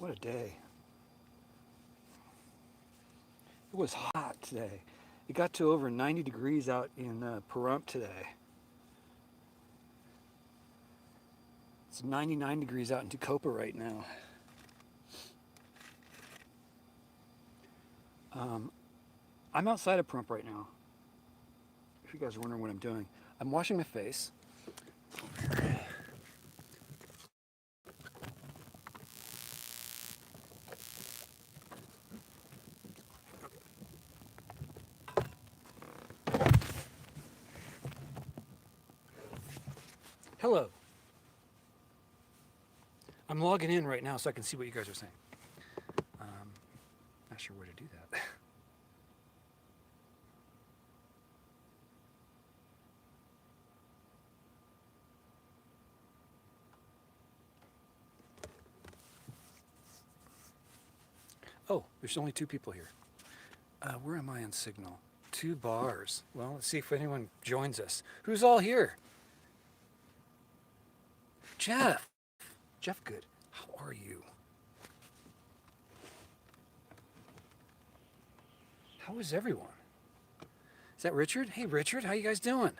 What a day. It was hot today. It got to over 90 degrees out in Pahrump today. It's 99 degrees out in Tacoma right now. I'm outside of Pahrump right now. If you guys are wondering what I'm doing, I'm washing my face. Hello. I'm logging in right now so I can see what you guys are saying. Not sure where to do that. Oh, there's only 2 people here. Where am I on Signal? 2 bars. Well, let's see if anyone joins us. Who's all here? Jeff. Jeff Good. How are you? How is everyone? Is that Richard? Hey, Richard, how you guys doing?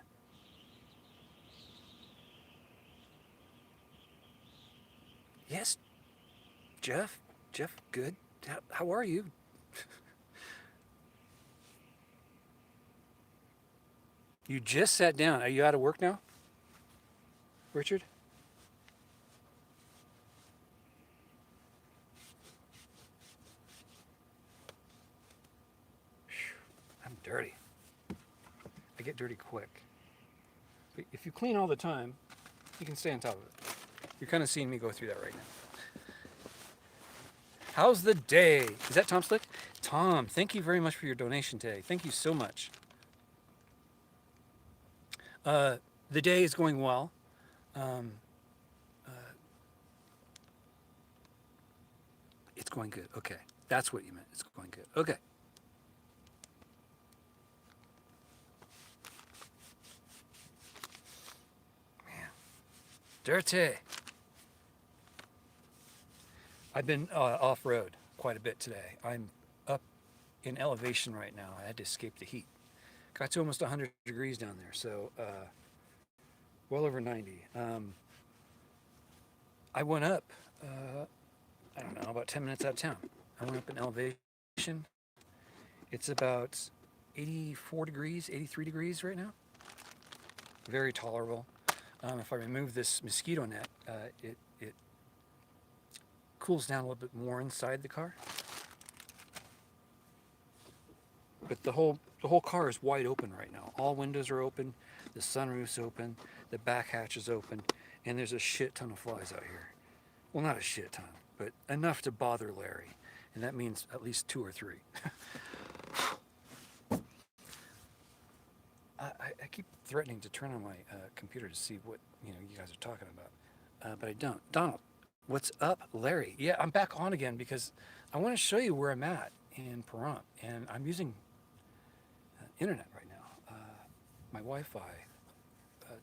Yes, Jeff. Jeff Good. How are you? You just sat down. Are you out of work now, Richard? I'm dirty. I get dirty quick. But if you clean all the time, you can stay on top of it. You're kind of seeing me go through that right now. How's the day? Is that Tom Slick? Tom, thank you very much for your donation today. Thank you so much. The day is going well. It's going good. Okay. That's what you meant. It's going good. Okay. Man. Dirty. I've been off-road quite a bit today. I'm up in elevation right now. I had to escape the heat. Got to almost 100 degrees down there, so well over 90. I went up, I don't know, about 10 minutes out of town. I went up in elevation. It's about 84 degrees, 83 degrees right now. Very tolerable. If I remove this mosquito net, it cools down a little bit more inside the car. But the whole car is wide open right now. All windows are open, the sunroof's open, the back hatch is open, and there's a shit ton of flies out here. Well, not a shit ton, but enough to bother Larry, and that means at least 2 or 3. I keep threatening to turn on my computer to see what you guys are talking about, but I don't. Donald, what's up, Larry? Yeah, I'm back on again because I want to show you where I'm at in Pahrump, and I'm using internet right now. My Wi-Fi,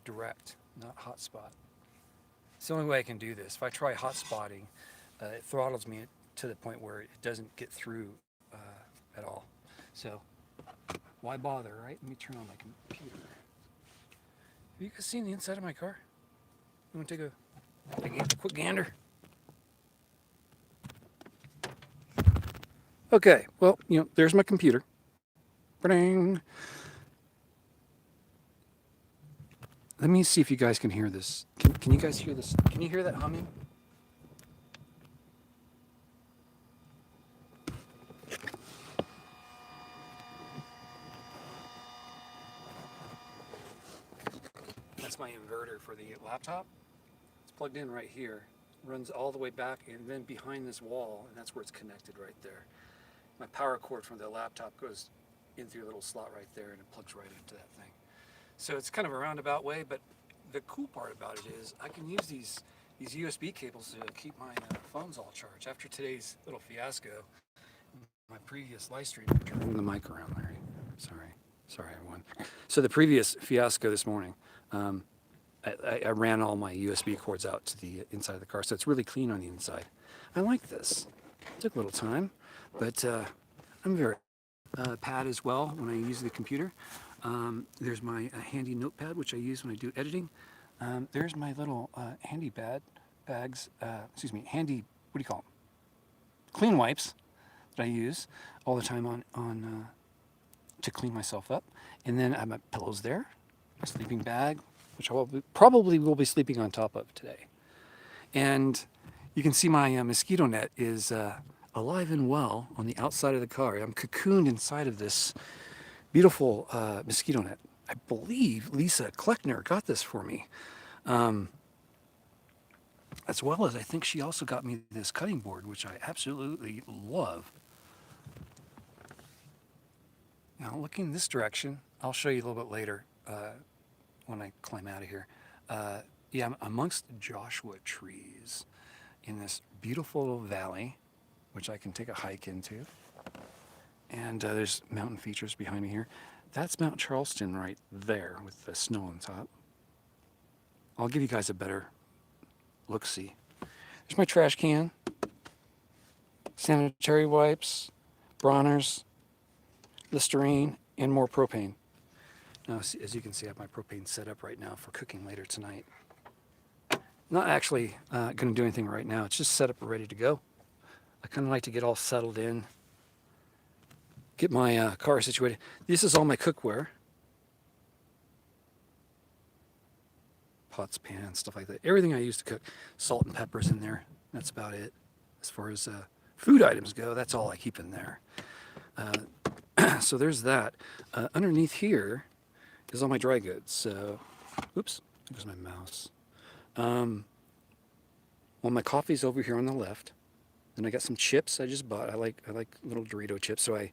direct, not hotspot. It's the only way I can do this. If I try hotspotting, it throttles me to the point where it doesn't get through at all. So why bother, right? Let me turn on my computer. Have you guys seen the inside of my car? You want to take a quick gander? Okay, well, there's my computer. Ba-ding. Let me see if you guys can hear this. Can you guys hear this? Can you hear that humming? That's my inverter for the laptop. It's plugged in right here. Runs all the way back and then behind this wall, and that's where it's connected right there. My power cord from the laptop goes in through a little slot right there, and it plugs right into that thing. So it's kind of a roundabout way, but the cool part about it is I can use these USB cables to keep my phones all charged. After today's little fiasco, my previous live stream, turn the mic around, Larry. Sorry everyone. So the previous fiasco this morning, I ran all my USB cords out to the inside of the car, so it's really clean on the inside. I like this. It took a little time, but I'm very pad as well when I use the computer. There's my handy notepad, which I use when I do editing. There's my little handy bags, handy, what do you call them? Clean wipes that I use all the time on to clean myself up. And then I have my pillows there, my sleeping bag, which I probably will be sleeping on top of today. And you can see my mosquito net is alive and well on the outside of the car. I'm cocooned inside of this beautiful mosquito net. I believe Lisa Kleckner got this for me. As well as I think she also got me this cutting board, which I absolutely love. Now looking this direction, I'll show you a little bit later when I climb out of here. Yeah, I'm amongst Joshua trees in this beautiful little valley, which I can take a hike into. And there's mountain features behind me here. That's Mount Charleston right there with the snow on top. I'll give you guys a better look-see. There's my trash can, sanitary wipes, Bronner's, Listerine, and more propane. Now, as you can see, I have my propane set up right now for cooking later tonight. Not actually going to do anything right now. It's just set up and ready to go. I kind of like to get all settled in, get my car situated. This is all my cookware. Pots, pans, stuff like that. Everything I use to cook. Salt and pepper's in there. That's about it. As far as food items go, that's all I keep in there. So there's that. Underneath here is all my dry goods. So, oops, there's my mouse. Well, my coffee's over here on the left. Then I got some chips I just bought. I like little Dorito chips, so I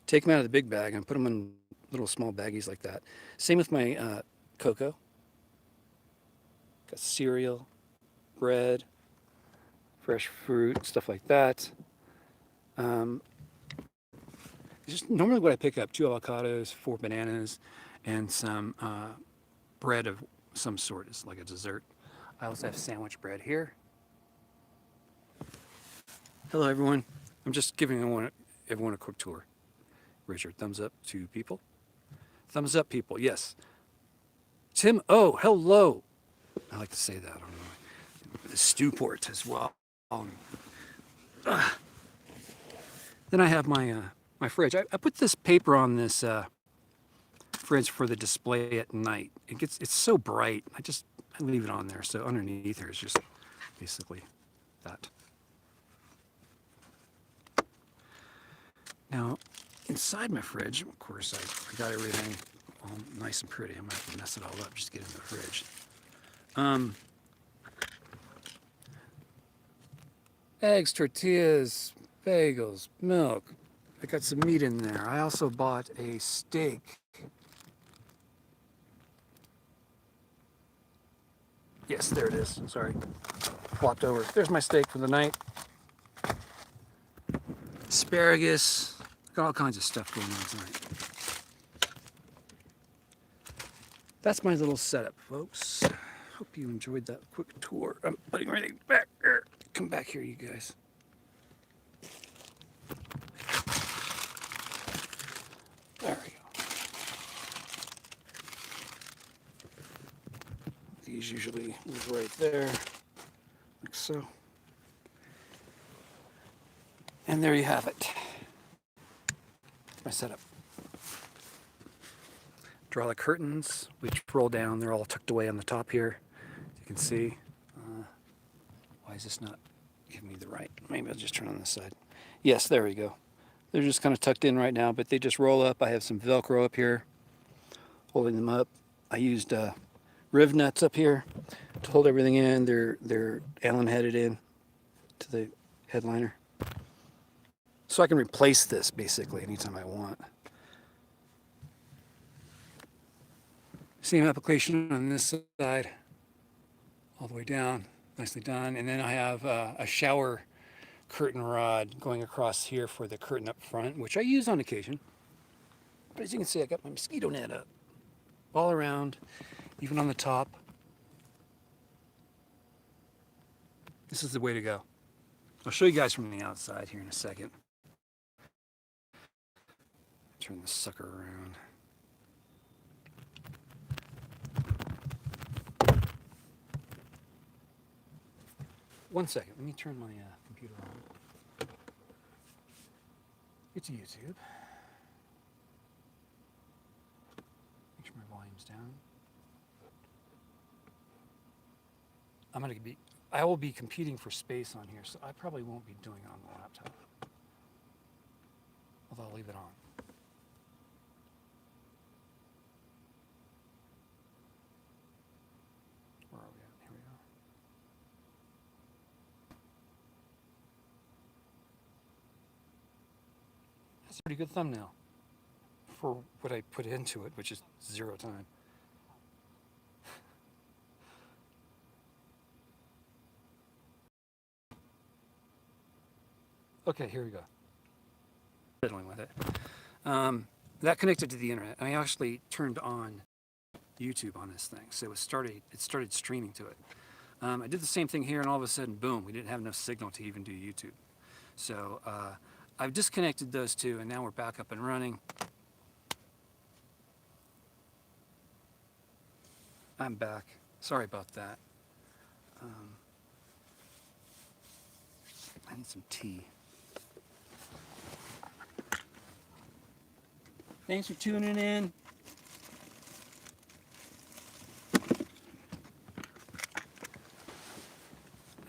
take them out of the big bag and put them in little small baggies like that. Same with my cocoa. Got cereal, bread, fresh fruit, stuff like that. Just normally what I pick up, 2 avocados, 4 bananas, and some bread of some sort. It's like a dessert. I also have sandwich bread here. Hello, everyone. I'm just giving everyone a quick tour. Richard, thumbs up to people. Thumbs up, people. Yes. Tim, oh, hello. I like to say that. I don't know. The Stewport as well. Then I have my my fridge. I put this paper on this fridge for the display at night. It's so bright. I leave it on there. So underneath there is just basically that. Now, inside my fridge, of course, I got everything all nice and pretty. I'm gonna have to mess it all up just to get it in the fridge. Eggs, tortillas, bagels, milk. I got some meat in there. I also bought a steak. Yes, there it is. Sorry. Flopped over. There's my steak for the night. Asparagus. Got all kinds of stuff going on tonight. That's my little setup, folks. Hope you enjoyed that quick tour. I'm putting everything back here. Come back here, you guys. There we go. These usually live right there, like so. And there you have it. My setup. Draw the curtains, which roll down. They're all tucked away on the top here. You can see. Why is this not giving me the right? Maybe I'll just turn on this side. Yes, there we go. They're just kind of tucked in right now, but they just roll up. I have some Velcro up here, holding them up. I used riv nuts up here to hold everything in. They're Allen headed in to the headliner. So I can replace this basically anytime I want. Same application on this side, all the way down, nicely done. And then I have a shower curtain rod going across here for the curtain up front, which I use on occasion. But as you can see, I got my mosquito net up all around, even on the top. This is the way to go. I'll show you guys from the outside here in a second. Turn this sucker around. One second, let me turn my computer on. It's YouTube. Make sure my volume's down. I will be competing for space on here, so I probably won't be doing it on the laptop. Although I'll leave it on. Where are we at? Here we are. That's a pretty good thumbnail for what I put into it, which is 0 time. Okay, here we go. Fiddling with it. That connected to the internet. I actually turned on YouTube on this thing, so it started streaming to it. I did the same thing here, and all of a sudden, boom, we didn't have enough signal to even do YouTube. So I've disconnected those two, and now we're back up and running. I'm back. Sorry about that. I need some tea. Thanks for tuning in.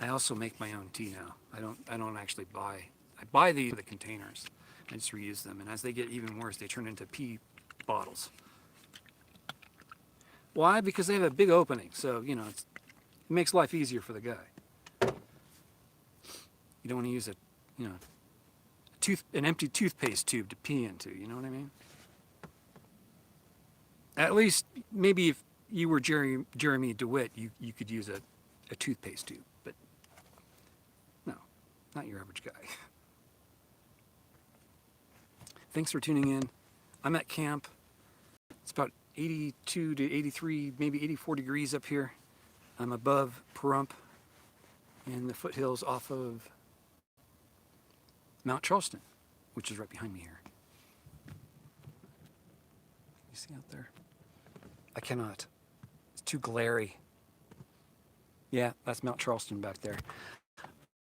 I also make my own tea now. I don't actually buy. I buy the containers. I just reuse them, and as they get even worse, they turn into pee bottles. Why? Because they have a big opening, so you know it makes life easier for the guy. You don't want to use an empty toothpaste tube to pee into. You know what I mean? At least, maybe if you were Jeremy DeWitt, you could use a toothpaste tube, but no, not your average guy. Thanks for tuning in. I'm at camp. It's about 82 to 83, maybe 84 degrees up here. I'm above Pahrump in the foothills off of Mount Charleston, which is right behind me here. You see out there? I cannot. It's too glary. Yeah, that's Mount Charleston back there.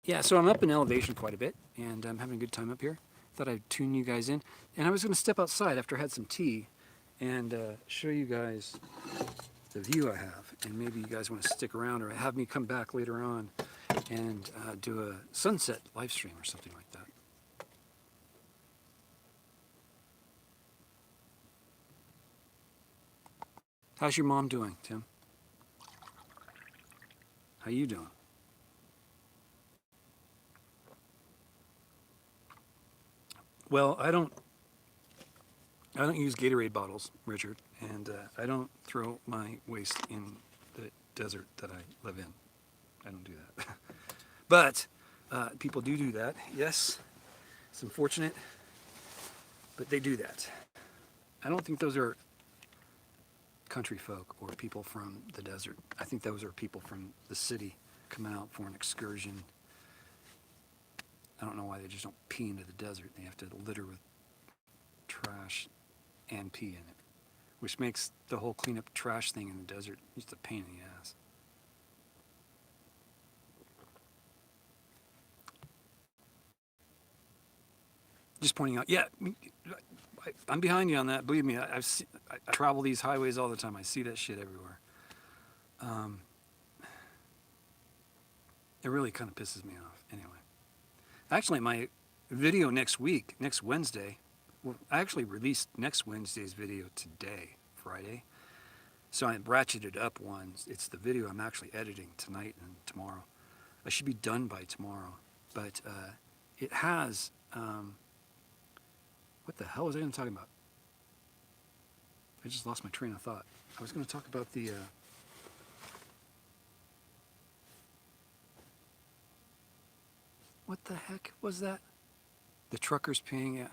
Yeah, so I'm up in elevation quite a bit, and I'm having a good time up here. Thought I'd tune you guys in. And I was going to step outside after I had some tea and show you guys the view I have. And maybe you guys want to stick around or have me come back later on and do a sunset live stream or something like that. How's your mom doing, Tim? How you doing? Well, I don't use Gatorade bottles, Richard, and I don't throw my waste in the desert that I live in. I don't do that. But people do that. Yes, it's unfortunate, but they do that. I don't think those are country folk or people from the desert. I think those are people from the city coming out for an excursion. I don't know why they just don't pee into the desert. They have to litter with trash and pee in it, which makes the whole clean up trash thing in the desert just a pain in the ass. Just pointing out, yeah, I'm behind you on that. Believe me, I travel these highways all the time. I see that shit everywhere. It really kind of pisses me off. Anyway, actually, my video next week, next Wednesday, well, I actually released next Wednesday's video today, Friday. So I ratcheted up one. It's the video I'm actually editing tonight and tomorrow. I should be done by tomorrow, but it has. What the hell was I even talking about? I just lost my train of thought. I was going to talk about the... What the heck was that? The truckers peeing at...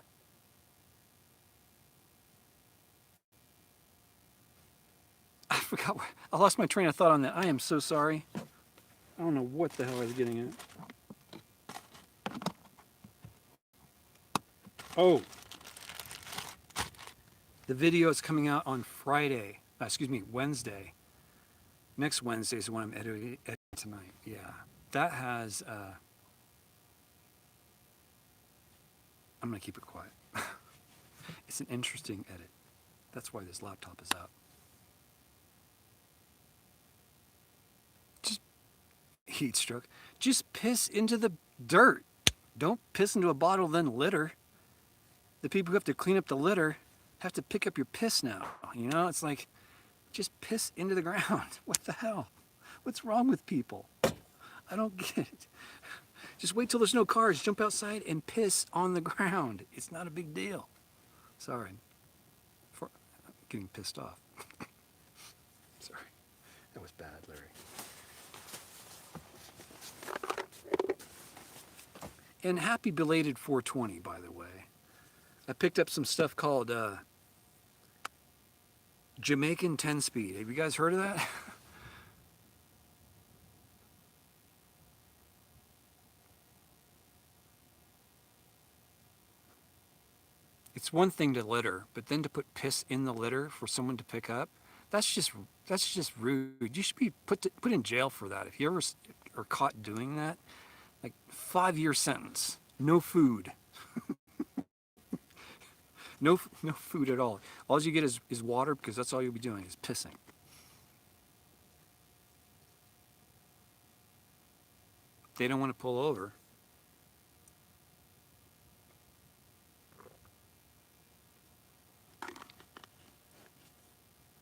I forgot. I lost my train of thought on that. I am so sorry. I don't know what the hell I was getting at. Oh, the video is coming out on Friday. Wednesday. Next Wednesday is when I'm editing tonight. Yeah, that has. I'm gonna keep it quiet. It's an interesting edit. That's why this laptop is out. Just heat stroke. Just piss into the dirt. Don't piss into a bottle, then litter. The people who have to clean up the litter have to pick up your piss now. You know, it's like, just piss into the ground. What the hell? What's wrong with people? I don't get it. Just wait till there's no cars. Jump outside and piss on the ground. It's not a big deal. Sorry. For getting pissed off. Sorry. That was bad, Larry. And happy belated 420, by the way. I picked up some stuff called Jamaican 10-speed. Have you guys heard of that? It's one thing to litter, but then to put piss in the litter for someone to pick up, that's just rude. You should be put in jail for that. If you ever are caught doing that, like 5-year sentence, no food. No food at all. All you get is water, because that's all you'll be doing is pissing. They don't want to pull over.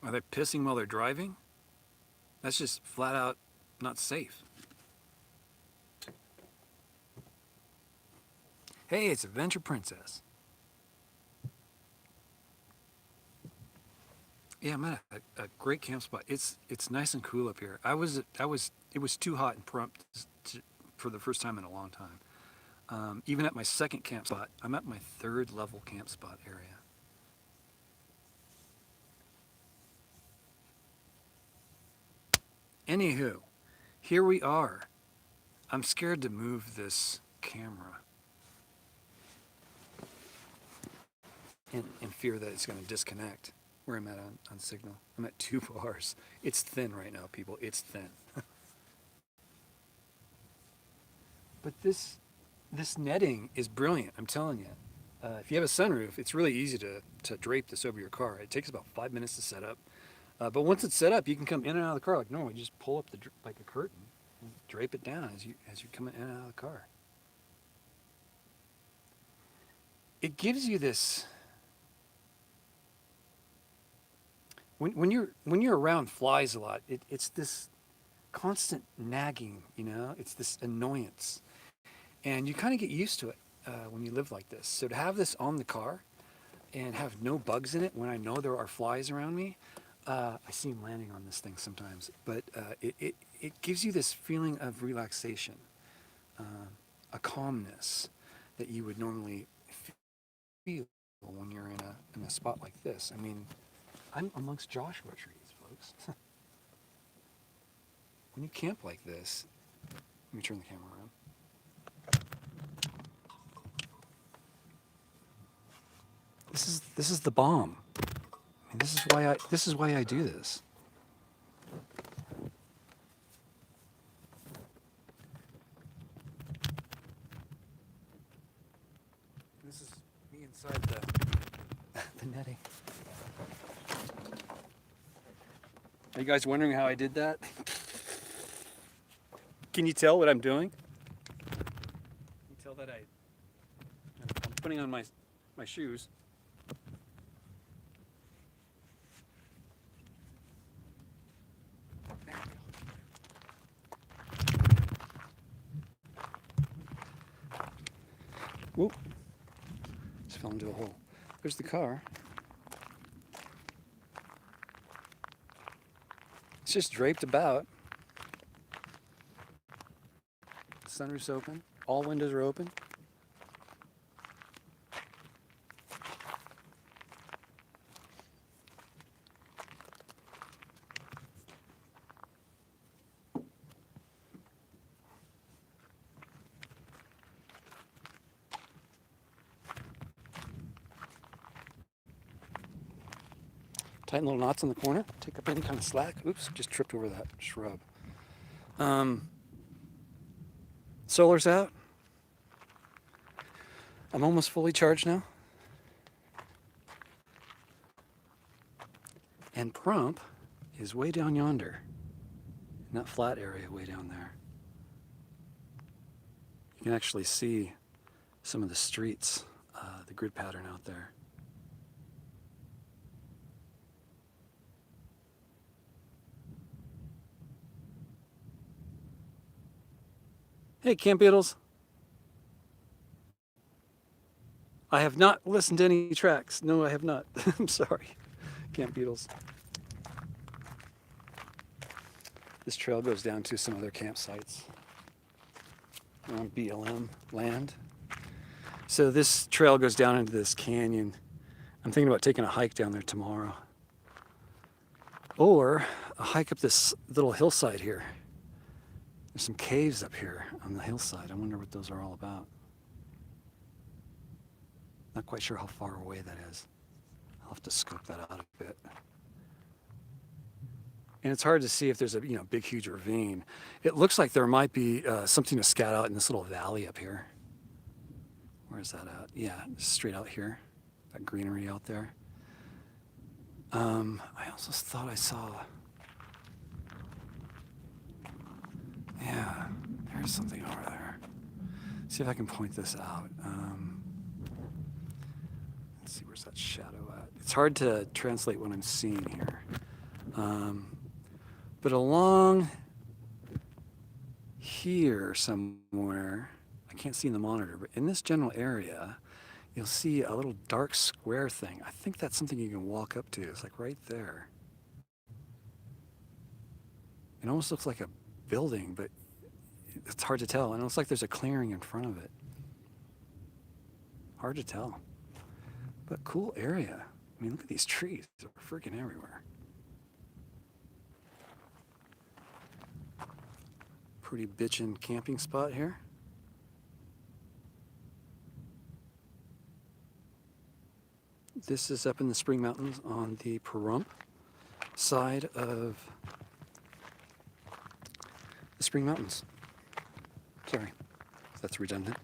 Are they pissing while they're driving? That's just flat out not safe. Hey, it's Adventure Princess. Yeah, I'm at a great camp spot. It's nice and cool up here. It was too hot in Pahrump for the first time in a long time. Even at my second camp spot, I'm at my 3rd level camp spot area. Anywho, here we are. I'm scared to move this camera in fear that it's going to disconnect where I'm at on signal. I'm at 2 bars. It's thin right now, people. It's thin. But this netting is brilliant, I'm telling you. If you have a sunroof, it's really easy to drape this over your car. It takes about 5 minutes to set up. But once it's set up, you can come in and out of the car like normal. You just pull up like a curtain and drape it down as you're coming in and out of the car. It gives you this. When you're around flies a lot, it's this constant nagging, you know. It's this annoyance, and you kind of get used to it when you live like this. So to have this on the car and have no bugs in it when I know there are flies around me. I see them landing on this thing sometimes, but it gives you this feeling of relaxation, a calmness that you would normally feel when you're in a spot like this. I mean, I'm amongst Joshua trees, folks. When you camp like this, let me turn the camera around. This is the bomb. I mean, this is why I do this. This is me inside the netting. Are you guys wondering how I did that? Can you tell what I'm doing? Can you tell that I'm putting on my shoes? Whoop. Just fell into a hole. There's the car. It's just draped about. The sunroof's open. All windows are open. Tighten little knots in the corner. Take up any kind of slack. Oops, just tripped over that shrub. Solar's out. I'm almost fully charged now. And Pahrump is way down yonder, in that flat area way down there. You can actually see some of the streets, the grid pattern out there. Hey, Camp Beatles. I have not listened to any tracks. No, I have not. I'm sorry, Camp Beatles. This trail goes down to some other campsites on BLM land. So this trail goes down into this canyon. I'm thinking about taking a hike down there tomorrow. Or a hike up this little hillside here. There's some caves up here on the hillside. I wonder what those are all about. Not quite sure how far away that is. I'll have to scope that out a bit. And it's hard to see if there's a big, huge ravine. It looks like there might be something to scout out in this little valley up here. Where is that at? Yeah, straight out here. That greenery out there. I also thought I saw... Yeah, there's something over there. See if I can point this out. Let's see, where's that shadow at? It's hard to translate what I'm seeing here. But along here somewhere, I can't see in the monitor, but in this general area, you'll see a little dark square thing. I think that's something you can walk up to. It's like right there. It almost looks like a building, but it's hard to tell. And it looks like there's a clearing in front of it. Hard to tell. But cool area. I mean, look at these trees. They're freaking everywhere. Pretty bitchin' camping spot here. This is up in the Spring Mountains on the Pahrump side of the Spring Mountains. Sorry, that's redundant.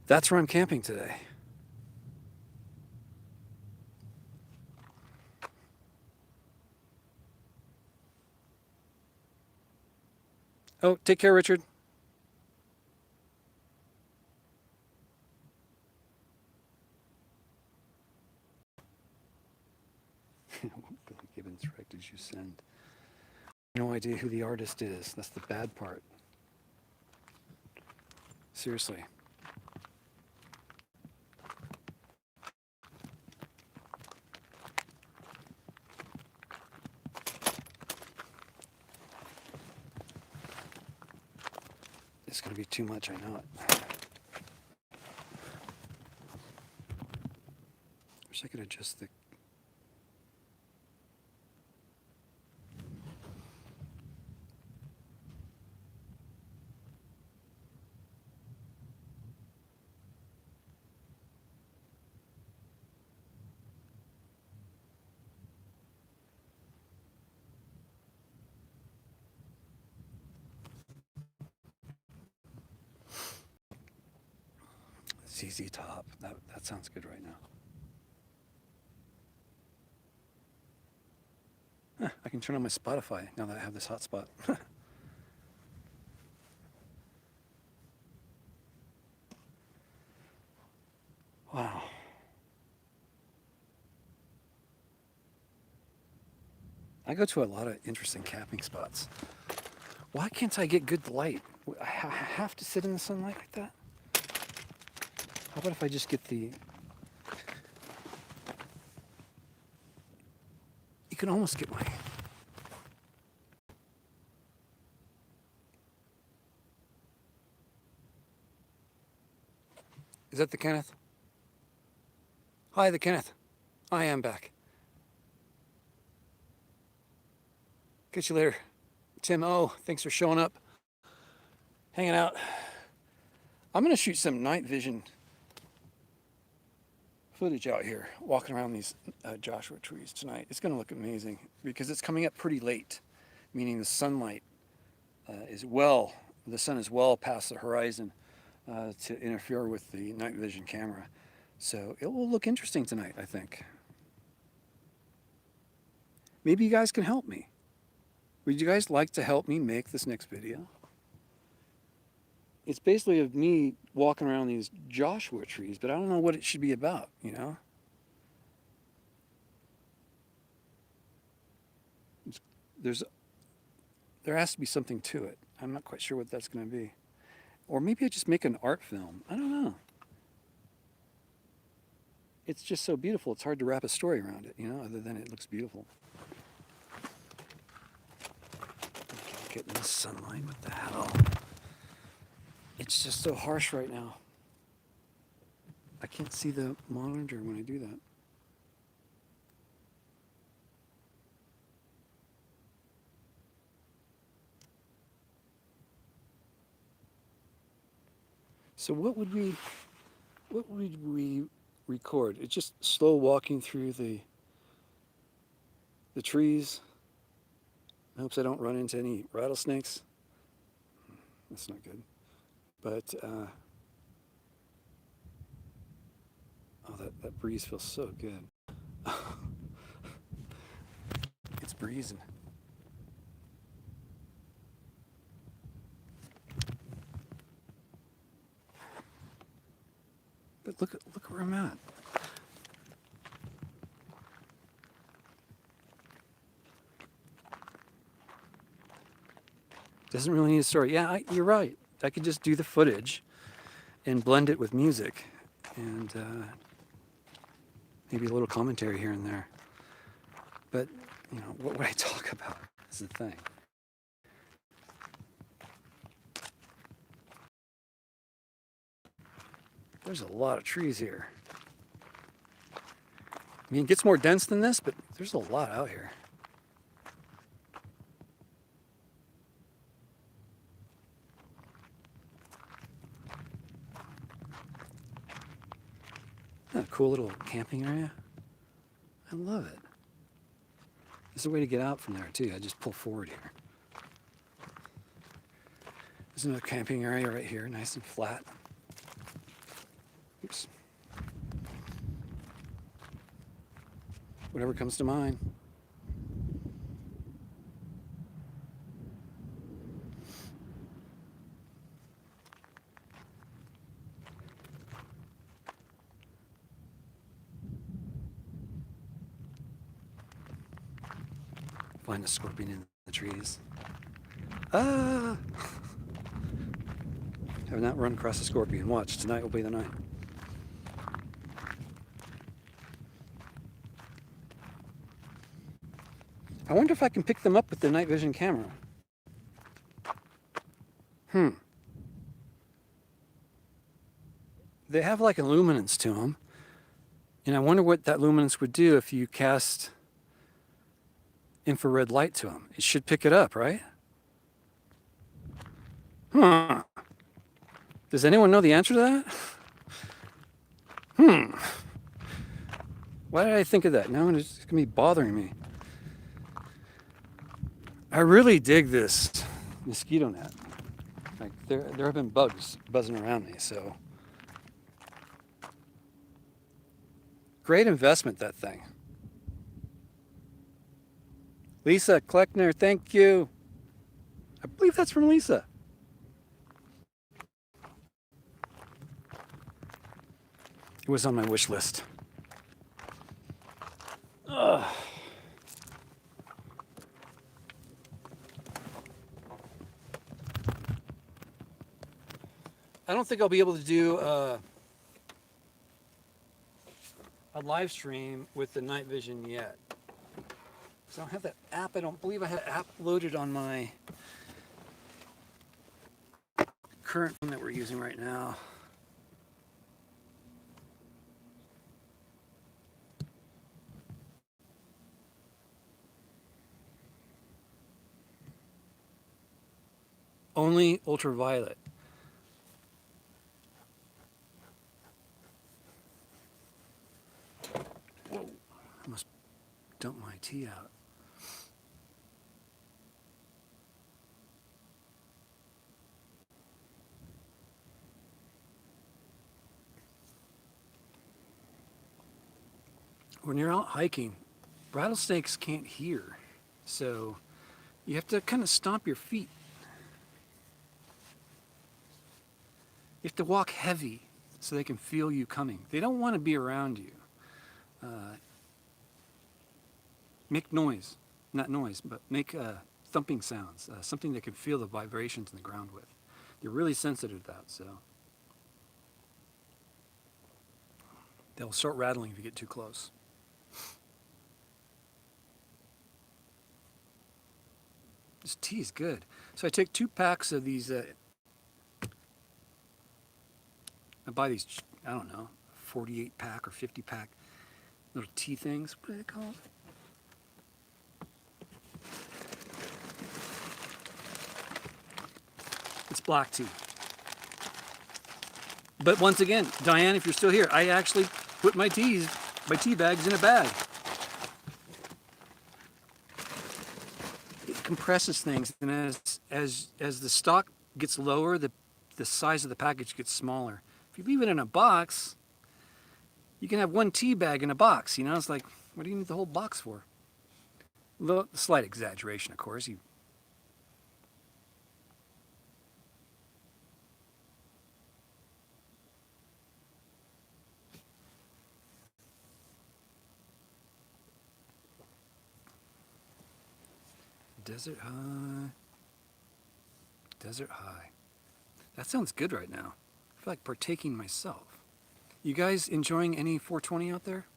That's where I'm camping today. Oh, take care, Richard. What Billy Gibbons track did you send? No idea who the artist is. That's the bad part. Seriously. It's going to be too much, I know it. Wish I could adjust the... ZZ Top. That sounds good right now. Huh, I can turn on my Spotify now that I have this hotspot. Wow. I go to a lot of interesting camping spots. Why can't I get good light? I have to sit in the sunlight like that? How about if I just get the... You can almost get my... Is that the Kenneth? Hi, the Kenneth. I am back. Catch you later. Tim O, thanks for showing up. Hanging out. I'm going to shoot some night vision footage out here, walking around these Joshua trees tonight. It's going to look amazing because it's coming up pretty late, meaning the sunlight the sun is well past the horizon to interfere with the night vision camera. So it will look interesting tonight, I think. Maybe you guys can help me. Would you guys like to help me make this next video? It's basically of me walking around these Joshua trees, but I don't know what it should be about, you know? There has to be something to it. I'm not quite sure what that's going to be. Or maybe I just make an art film. I don't know. It's just so beautiful, it's hard to wrap a story around it, you know, other than it looks beautiful. Getting the sunlight, what the hell? It's just so harsh right now. I can't see the monitor when I do that. So what would we record? It's just slow walking through the trees. I hope I don't run into any rattlesnakes. That's not good. But oh, that breeze feels so good. It's breezing. But look where I'm at. Doesn't really need a story. Yeah, you're right. I could just do the footage and blend it with music and maybe a little commentary here and there. But, you know, what would I talk about is the thing. There's a lot of trees here. I mean, it gets more dense than this, but there's a lot out here. A cool little camping area. I love it. There's a way to get out from there too. I just pull forward here. There's another camping area right here, nice and flat. Oops. Whatever comes to mind. Find a scorpion in the trees. Ah! Have not run across a scorpion. Watch, tonight will be the night. I wonder if I can pick them up with the night vision camera. They have like a luminance to them. And I wonder what that luminance would do if you cast infrared light to them. It should pick it up, right? Huh. Does anyone know the answer to that? Why did I think of that? Now it's going to be bothering me. I really dig this mosquito net. Like there have been bugs buzzing around me, so. Great investment, that thing. Lisa Kleckner, thank you. I believe that's from Lisa. It was on my wish list. Ugh. I don't think I'll be able to do a live stream with the night vision yet. So I don't have that app. I don't believe I have an app loaded on my current phone that we're using right now. Only ultraviolet. dump my tea out. When you're out hiking, rattlesnakes can't hear, so you have to kind of stomp your feet. You have to walk heavy so they can feel you coming. They don't want to be around you. Make noise, not noise, but make thumping sounds, something they can feel the vibrations in the ground with. They're really sensitive to that, so they'll start rattling if you get too close. This tea is good. So I take 2 packs of these. I buy these, I don't know, 48 pack or 50 pack little tea things. What are they called? It's black tea. But once again, Diane, if you're still here, I actually put my tea bags in a bag. It compresses things, and as the stock gets lower, the size of the package gets smaller. If you leave it in a box, you can have 1 tea bag in a box. You know, it's like, what do you need the whole box for? Slight exaggeration, of course. Desert High. Desert High. That sounds good right now. I feel like partaking myself. You guys enjoying any 420 out there?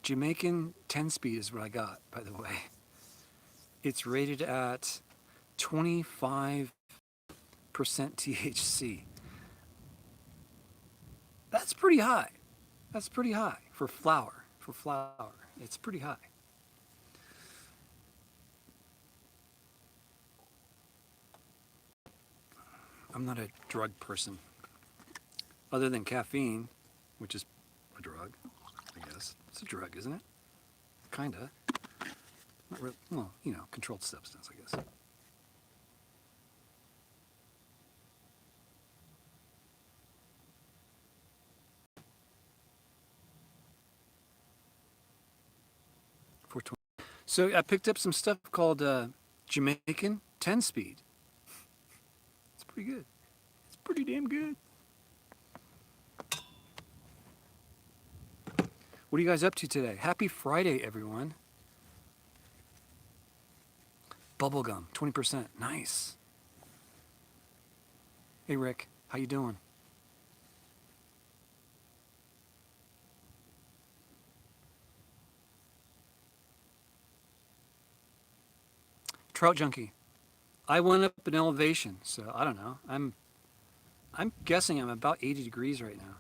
Jamaican 10-speed is what I got, by the way. It's rated at 25% THC. That's pretty high. That's pretty high for flower. For flower, it's pretty high. I'm not a drug person. Other than caffeine, which is a drug, I guess. It's a drug, isn't it? Kinda. Not really, well, you know, controlled substance, I guess. So I picked up some stuff called Jamaican 10-speed. It's pretty good. It's pretty damn good. What are you guys up to today? Happy Friday, everyone. Bubblegum, 20%. Nice. Hey, Rick. How you doing? Trout junkie. I went up an elevation, so I don't know. I'm guessing I'm about 80 degrees right now.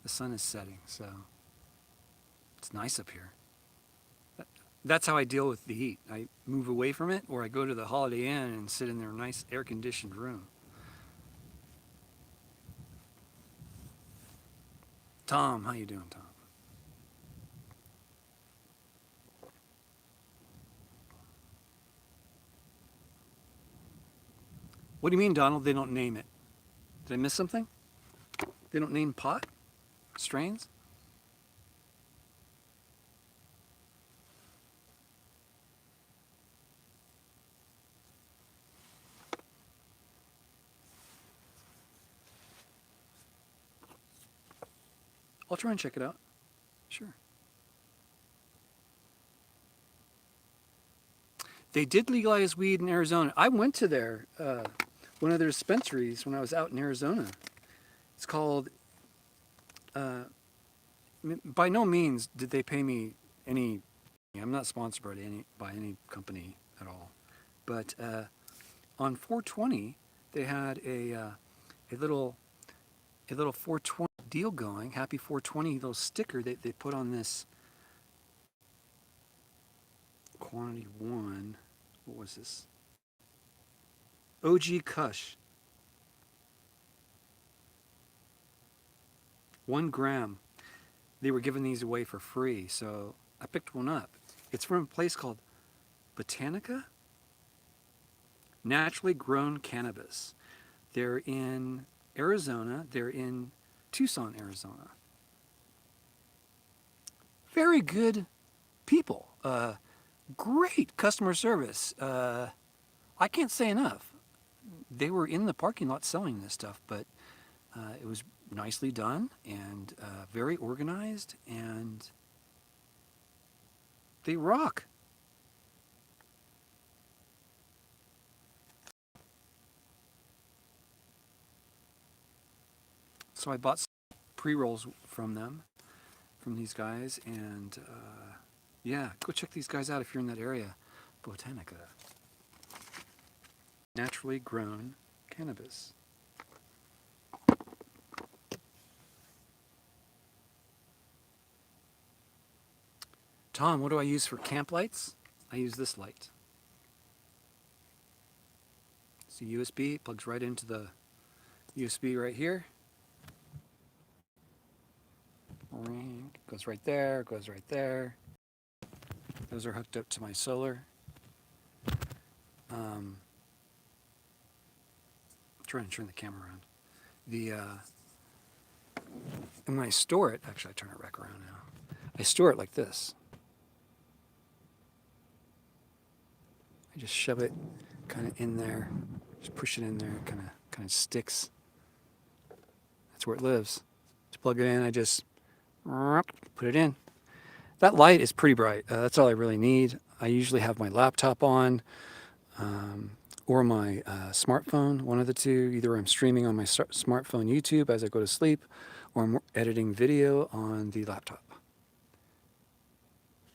The sun is setting, so it's nice up here. That's how I deal with the heat. I move away from it, or I go to the Holiday Inn and sit in their nice air-conditioned room. Tom, how you doing, Tom? What do you mean, Donald? They don't name it. Did I miss something? They don't name pot strains? I'll try and check it out. Sure. They did legalize weed in Arizona. I went to one of their dispensaries when I was out in Arizona. It's called, by no means did they pay me any, I'm not sponsored by any company at all. But on 420, they had a little 420 deal going, happy 420 little sticker that they put on this quantity 1. What was this? OG Kush. 1 gram. they were giving these away for free, so I picked one up. It's from a place called Botanica? Naturally grown cannabis. They're in Arizona. They're in Tucson, Arizona. Very good people. Great customer service. I can't say enough. They were in the parking lot selling this stuff, but it was nicely done and very organized, and they rock. So I bought some pre-rolls from them, from these guys, and yeah, go check these guys out if you're in that area. Botanica. Naturally grown cannabis. Tom, what do I use for camp lights? I use this light. It's a USB, it plugs right into the USB right here. Goes right there, goes right there. Those are hooked up to my solar. I'm trying to turn the camera around. And when I store it, actually I turn it back around now. I store it like this. I just shove it kind of in there, just push it in there, kind of sticks. That's where it lives. To plug it in, I just put it in. That light is pretty bright. That's all I really need. I usually have my laptop on or my smartphone, one of the two. Either I'm streaming on my smartphone YouTube as I go to sleep, or I'm editing video on the laptop.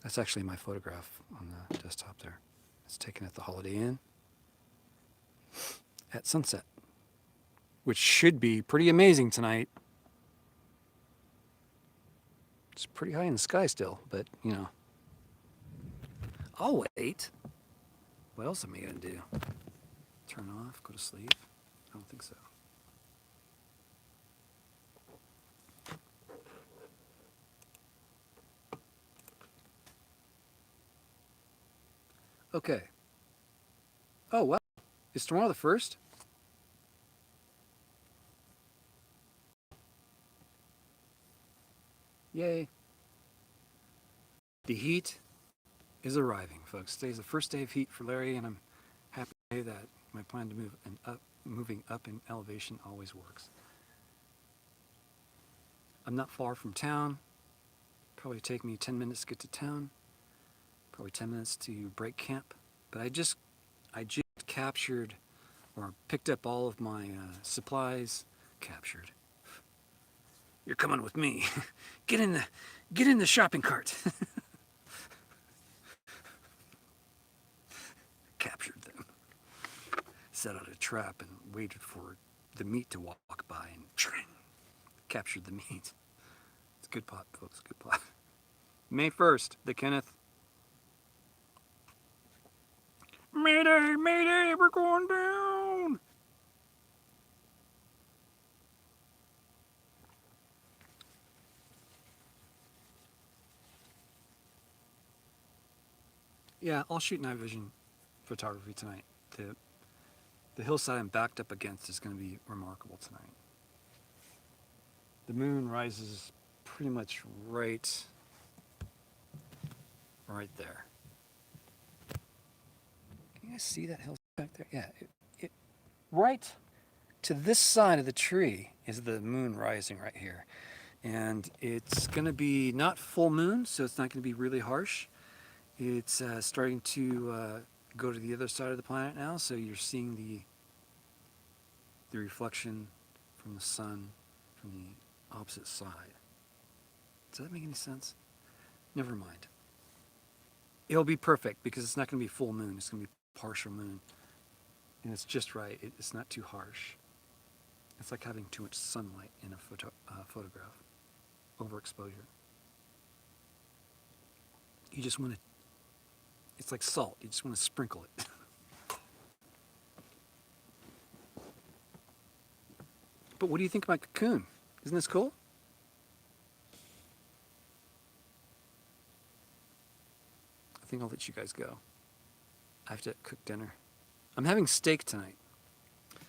That's actually my photograph on the desktop there. It's taken at the Holiday Inn at sunset, which should be pretty amazing tonight. It's pretty high in the sky still, but, you know. I'll wait. What else am I going to do? Turn off, go to sleep? I don't think so. Okay. Oh, well, is tomorrow the 1st? Yay. The heat is arriving, folks. Today's the first day of heat for Larry, and I'm happy to say that my plan to moving up in elevation always works. I'm not far from town. Probably take me 10 minutes to get to town. Probably 10 minutes to break camp. But I just captured or picked up all of my supplies. Captured. You're coming with me. Get in the shopping cart. Captured them. Set out a trap and waited for the meat to walk by and captured the meat. It's good pot, folks. Good pot. May 1st, the Kenneth. Mayday, mayday, we're going down. Yeah, I'll shoot night vision photography tonight. The hillside I'm backed up against is going to be remarkable tonight. The moon rises pretty much right there. Can you guys see that hill back there? Yeah, right to this side of the tree is the moon rising right here. And it's going to be not full moon, so it's not going to be really harsh. It's starting to go to the other side of the planet now, so you're seeing the reflection from the sun from the opposite side. Does that make any sense? Never mind. It'll be perfect because it's not going to be full moon. It's going to be partial moon. And it's just right. It's not too harsh. It's like having too much sunlight in a photograph. Overexposure. You just want to, it's like salt. You just want to sprinkle it. But what do you think about Cocoon? Isn't this cool? think I'll let you guys go. I have to cook dinner. I'm having steak tonight.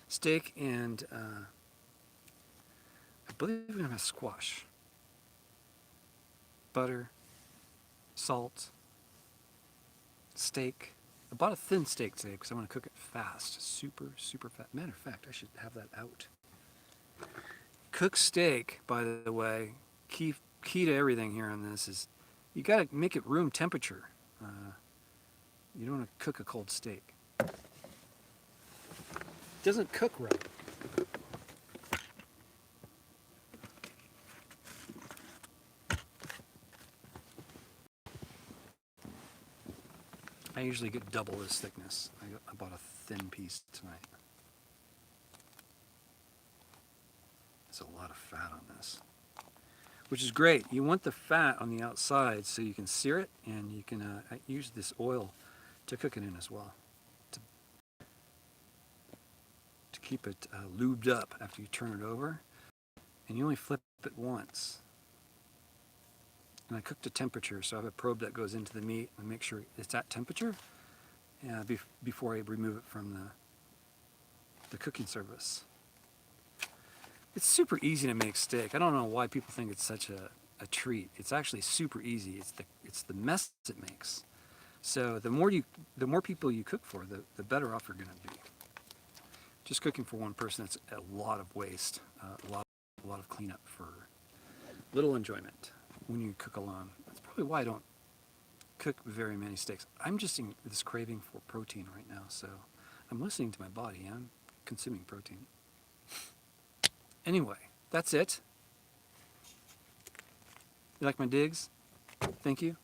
Steak and I believe we're gonna have squash. Butter, salt, steak. I bought a thin steak today because I want to cook it fast. Super, super fast. Matter of fact, I should have that out. Cook steak, by the way, key to everything here on this is you got to make it room temperature. You don't want to cook a cold steak. It doesn't cook right. I usually get double this thickness. I bought a thin piece tonight. There's a lot of fat on this, which is great. You want the fat on the outside so you can sear it, and you can use this oil to cook it in as well, to keep it lubed up after you turn it over. And you only flip it once. And I cook to temperature, so I have a probe that goes into the meat and make sure it's at temperature before I remove it from the cooking surface. It's super easy to make steak. I don't know why people think it's such a treat. It's actually super easy. It's the mess it makes. So the more people you cook for, the better off you're going to be. Just cooking for one person, it's a lot of waste, a lot of cleanup for little enjoyment when you cook alone. That's probably why I don't cook very many steaks. I'm just in this craving for protein right now, so I'm listening to my body. I'm consuming protein. Anyway, that's it. You like my digs? Thank you.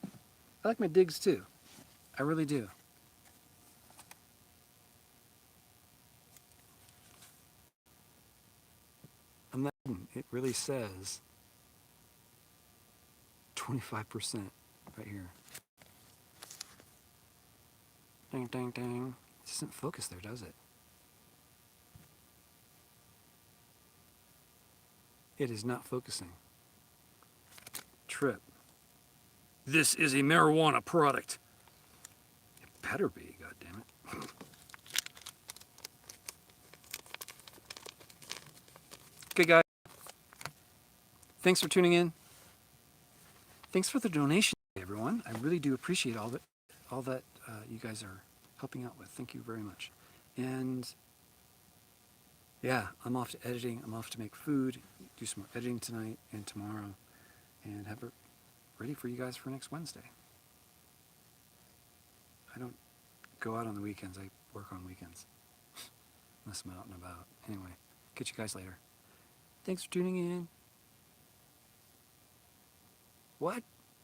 I like my digs too. I really do. It really says 25% right here. Dang, dang, dang. It doesn't focus there, does it? It is not focusing. Trip. This is a marijuana product. It better be, goddammit. Okay, guys. Thanks for tuning in. Thanks for the donation, everyone. I really do appreciate all that you guys are helping out with. Thank you very much. And yeah, I'm off to editing. I'm off to make food, do some more editing tonight and tomorrow, and have it ready for you guys for next Wednesday. I don't go out on the weekends. I work on weekends. Unless I'm out and about. Anyway, catch you guys later. Thanks for tuning in. What?